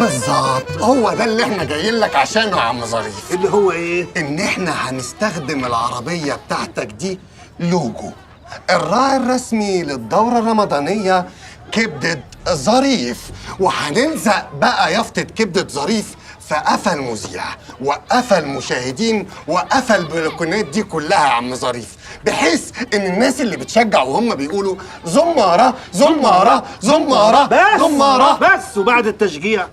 بالظبط، هو ده اللي احنا جايين لك عشانه يا عم ظريف. اللي هو ايه؟ ان احنا هنستخدم العربية بتاعتك دي لوجو، الراعي الرسمي للدورة الرمضانية كبدة ظريف، وهنلزق بقى يافطة كبدة ظريف في قفا المذيع وقفا المشاهدين وقفا البلكونات دي كلها يا عم ظريف، بحيث ان الناس اللي بتشجع وهم بيقولوا زمارة زمارة زمارة زمارة بس وبعد التشجيع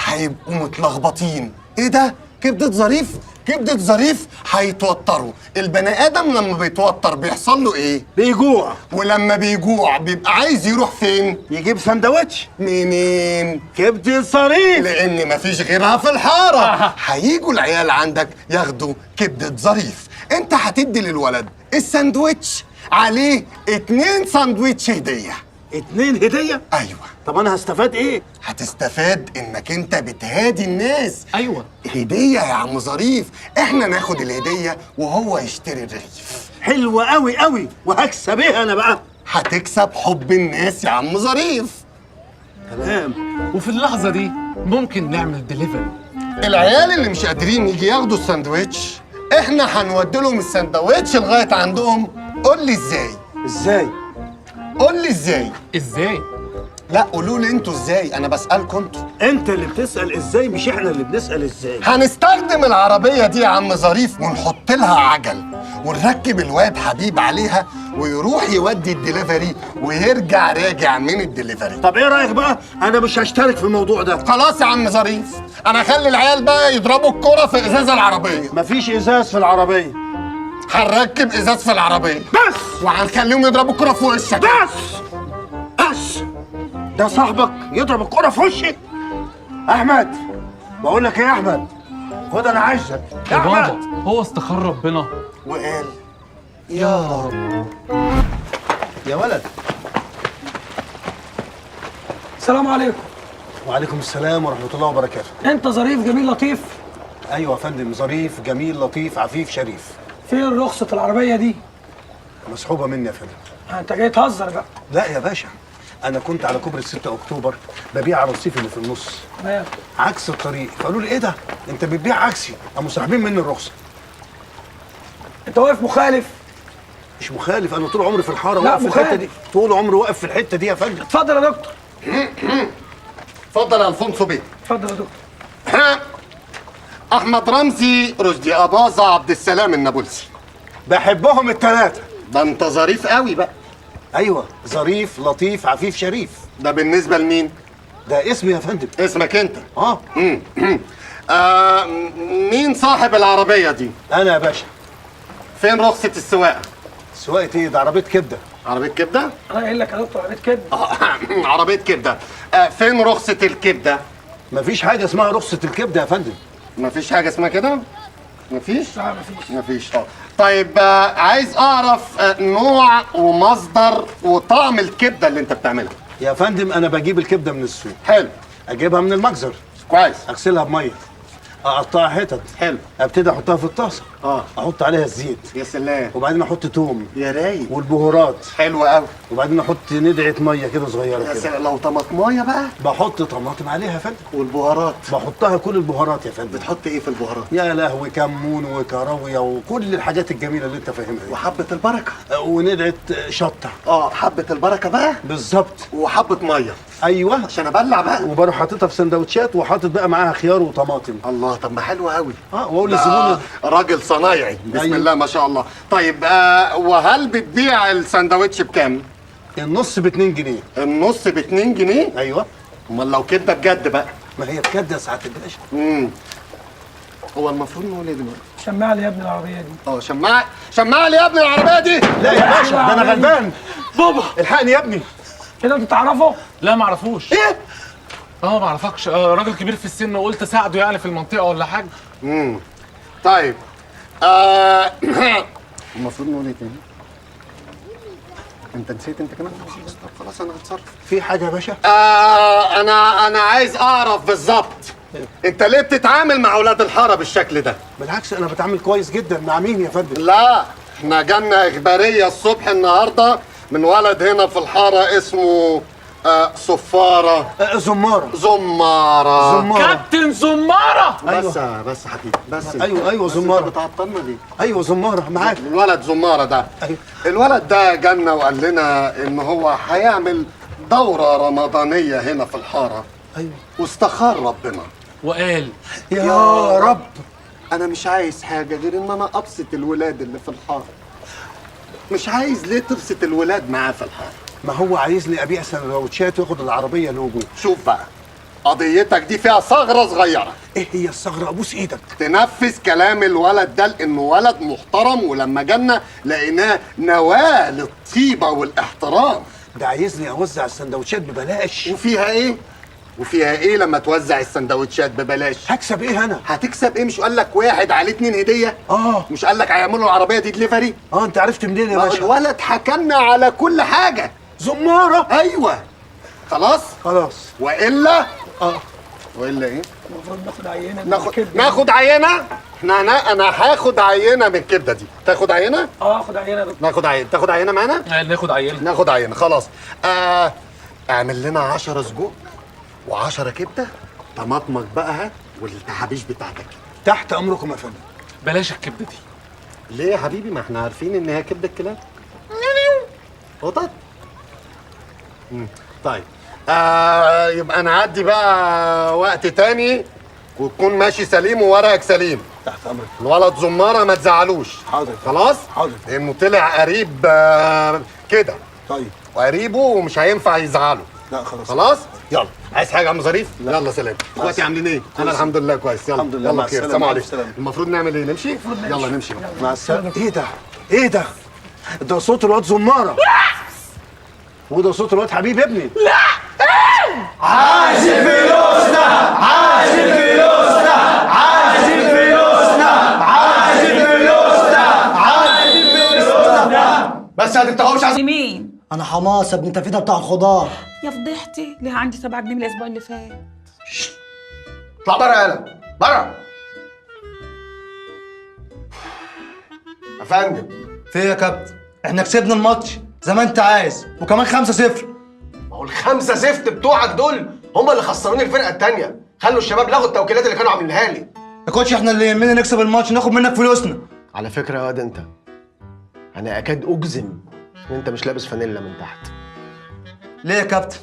هيبقوا متلخبطين. ايه ده؟ كبدة ظريف؟ كبدة ظريف هيتوتروا. البني آدم لما بيتوتر بيحصل له ايه؟ بيجوع، ولما بيجوع بيبقى عايز يروح فين؟ يجيب سندوتش منين؟ كبدة ظريف، لأن مفيش غيرها في الحارة. هيجوا العيال عندك ياخدوا كبدة ظريف، انت هتدي للولد الساندوتش عليه 2 ساندوتش هدية. 2 هدية؟ ايوه. طب انا هستفاد ايه؟ هتستفاد انك انت بتهادي الناس. ايوه هدية يا عم ظريف، احنا ناخد الهدية وهو يشتري الرغيف. حلوة قوي قوي، وهكسب ايه انا بقى؟ هتكسب حب الناس يا عم ظريف. تمام. وفي اللحظه دي ممكن نعمل ديليفري. العيال اللي مش قادرين يجي ياخدوا الساندوتش، احنا هنودي لهم الساندوتش لغاية عندهم. قول لي ازاي؟ ازاي؟ قول لي ازاي؟ ازاي؟ لا قولوا لي انتوا ازاي، انا بسألكم انتوا. انت اللي بتسأل ازاي، مش احنا اللي بنسأل ازاي. هنستخدم العربية دي يا عم ظريف ونحط لها عجل ونركب الواد حبيب عليها ويروح يودي الدليفري ويرجع راجع من الدليفري. طب ايه رأيك بقى؟ انا مش هشترك في الموضوع ده. خلاص يا عم ظريف، انا هخلي العيال بقى يضربوا الكرة في ازاز العربية. مفيش ازاز في العربية. هنركب ازاز في العربية بس وهنخليهم يضربوا الكرة في وشك. بس ده صاحبك يضرب الكرة في وشي؟ احمد، بقول لك ايه يا احمد، خد انا عايزك يا احمد. بابا هو استخار ربنا وقال يا رب. يا ولد. السلام عليكم. وعليكم السلام ورحمة الله وبركاته. انت ظريف جميل لطيف. ايوه يا فندم، ظريف جميل لطيف عفيف شريف. فين رخصة العربية دي؟ مسحوبة مني يا فندم. انت جاي تهزر بقى. لا يا باشا، انا كنت على كوبري 6 اكتوبر ببيع الرصيف اللي في النص تمام. عكس الطريق، فقالوا لي ايه ده انت بتبيع عكسي، قاموا ساحبين مني الرخصه. انت واقف مخالف. مش مخالف، انا طول عمري في الحاره لا، واقف في مخالف. الحته دي، طول عمري واقف في الحته دي يا فندم. اتفضل يا دكتور. اتفضل يا الفونسو بيه. اتفضل يا دكتور. احمد رمزي، رشدي اباظة، عبد السلام النابلسي. بحبهم الثلاثه. ده انت ظريف قوي بقى. ايوه، ظريف لطيف عفيف شريف. ده بالنسبة لمين؟ ده اسمي يا فندم. اسمك انت. اه. مين صاحب العربية دي؟ انا يا باشا. فين رخصة السواقة؟ سواقة ايه؟ ده عربيه كبده. عربية كبدة؟ انا قايل لك يا دكتور عربية كده. عربية كبدة. فين رخصة الكبدة؟ مفيش حاجه اسمها رخصه الكبده يا فندم. مفيش حاجة اسمها كده؟ مفيش؟ لا مفيش. مفيش. طيب عايز اعرف نوع ومصدر وطعم الكبدة اللي انت بتعملها. يا فندم انا بجيب الكبده من السوق، حلو. اجيبها من المجزر، كويس. اغسلها بميه، اقطعها حتت، حلو. ابتدي احطها في الطاسه، احط عليها الزيت، يا سلام. وبعدين احط توم يا رايق. والبهارات، حلو قوي. وبعدين احط ندعه ميه كده صغيره يا كده. سلام، لو طماطمايه بقى. بحط طماطم عليها يا فندم، والبهارات بحطها كل البهارات يا فندم. بتحط ايه في البهارات؟ يا لهوي، كمون وكراويه وكل الحاجات الجميله اللي انت فاهمها دي. وحبة البركة. وندعه شطه. حبة البركة بقى. بالظبط. وحبة مية ايوه، عشان ابلع بقى. وبروح حاططها في سندوتشات وحاطط بقى معاها خيار وطماطم. الله، طب ما حلو قوي. واقول ده للزبون راجل صنايعي بسم أيوة. الله ما شاء الله. طيب وهل بتبيع الساندوتش بكام؟ النص ب 2 جنيه. النص ب 2 جنيه؟ ايوه. امال لو كده بجد بقى؟ ما هي بجد يا سعاده الباشا. هو المفروض نقول ايه دلوقتي؟ شمع لي يا ابني العربية دي. شمع لي يا ابني العربية دي. لا يا باشا، ده انا غلبان. بابا الحقني يا ابني. كده انت تعرفه؟ لا ما اعرفوش. ايه؟ ما اعرفكش. راجل كبير في السن وقلت اساعده يعني في المنطقه ولا حاجه. طيب المفروض نقول ايه تاني؟ انت نسيت انت كمان؟ طب خلاص انا هتصرف. في حاجه يا باشا؟ انا عايز اعرف بالظبط انت ليه بتتعامل مع اولاد الحاره بالشكل ده؟ بالعكس، انا بتعامل كويس جدا. مع مين يا فندم؟ لا، احنا جالنا اخباريه الصبح النهارده من ولد هنا في الحاره اسمه صفاره، زماره. زماره. كابتن زماره. بس حبيبي بس. ايوه بس زماره. انت بتعطلنا ليه؟ ايوه زماره معاك. الولد زماره ده، أيوة. الولد ده جالنا وقال لنا ان هو هيعمل دوره رمضانيه هنا في الحاره، ايوه. واستخار ربنا وقال يا رب. انا مش عايز حاجه غير ان انا ابسط الولاد اللي في الحاره. مش عايز ليه تبسط الولاد معاه في الحاره؟ ما هو عايزني ابيع سندوتشات وياخد العربيه لوجو. شوف بقى، قضيتك دي فيها ثغره صغيره. ايه هي الثغره؟ ابوس ايدك. تنفذ كلام الولد ده لانه ولد محترم، ولما جالنا لقيناه نواه للطيبه والاحترام. ده عايزني اوزع السندوتشات ببلاش. وفيها ايه؟ وفيها ايه لما توزع السندوتشات ببلاش؟ هكسب ايه انا؟ هتكسب ايه؟ مش قال لك واحد عليه 2 هديه؟ مش قال لك هيعملوا العربيه دي دليفري؟ انت عرفت منين يا ما هو باشا؟ الولد حكمنا على كل حاجه. زماره. ايوه. خلاص والا والا ايه؟ المفروض ناخد عينه من الكبدة. ناخد عينه. انا هاخد عينه من الكبده دي. تاخد عينه؟ اخد عينه يا دكتور. ناخد عينه. تاخد عينه معانا؟ ناخد عينه. ناخد عينه خلاص. اعمل لنا 10 سجق و10 كبده. طماطمك بقى هات والتحابيش بتاعتك. تحت امركم يا فندم. بلاش الكبده دي. ليه يا حبيبي؟ ما احنا عارفين ان هي كبده كلاب. قطط. طيب يبقى نعدي بقى وقت تاني وتكون ماشي سليم وورقك سليم. تحت امرك. الولد زماره ما تزعلوش. حاضر. خلاص؟ حاضر. لانه طلع قريب كده. طيب. وقريبه ومش هينفع يزعله. لا خلاص. خلاص؟ يلا. عايز حاجه يا عم ظريف؟ يلا سلام. اخواتي عاملين ايه؟ انا الحمد لله كويس. يلا الحمد لله. يلا مع بخير. السلامة. سلام مع عليكم. السلامة. المفروض نعمل ايه؟ نمشي؟ يلا نمشي بقى. مع السلامه. ايه ده؟ ده صوت الواد زماره. وده صوت الواد حبيب ابني. بس هتفتحوش مين؟ انا حماسه ابن تفيده بتاع الخضار. يا فضيحتي، ليه عندي 7 جنيه من الاسبوع اللي فات. اطلع بره يالا بره. يا فندم. في ايه يا كابتن؟ احنا كسبنا الماتش زي ما انت عايز وكمان 5-0. ما هو الخمسه زفت بتوعك دول هم اللي خسروني الفرقه التانيه. خلوا الشباب لغوا التوكيلات اللي كانوا عاملينها لي. يا كوتش احنا اللي يهمنا نكسب الماتش ناخد منك فلوسنا. على فكره يا واد انت، انا اكاد اجزم ان انت مش لابس فانيلا من تحت. ليه يا كابتن؟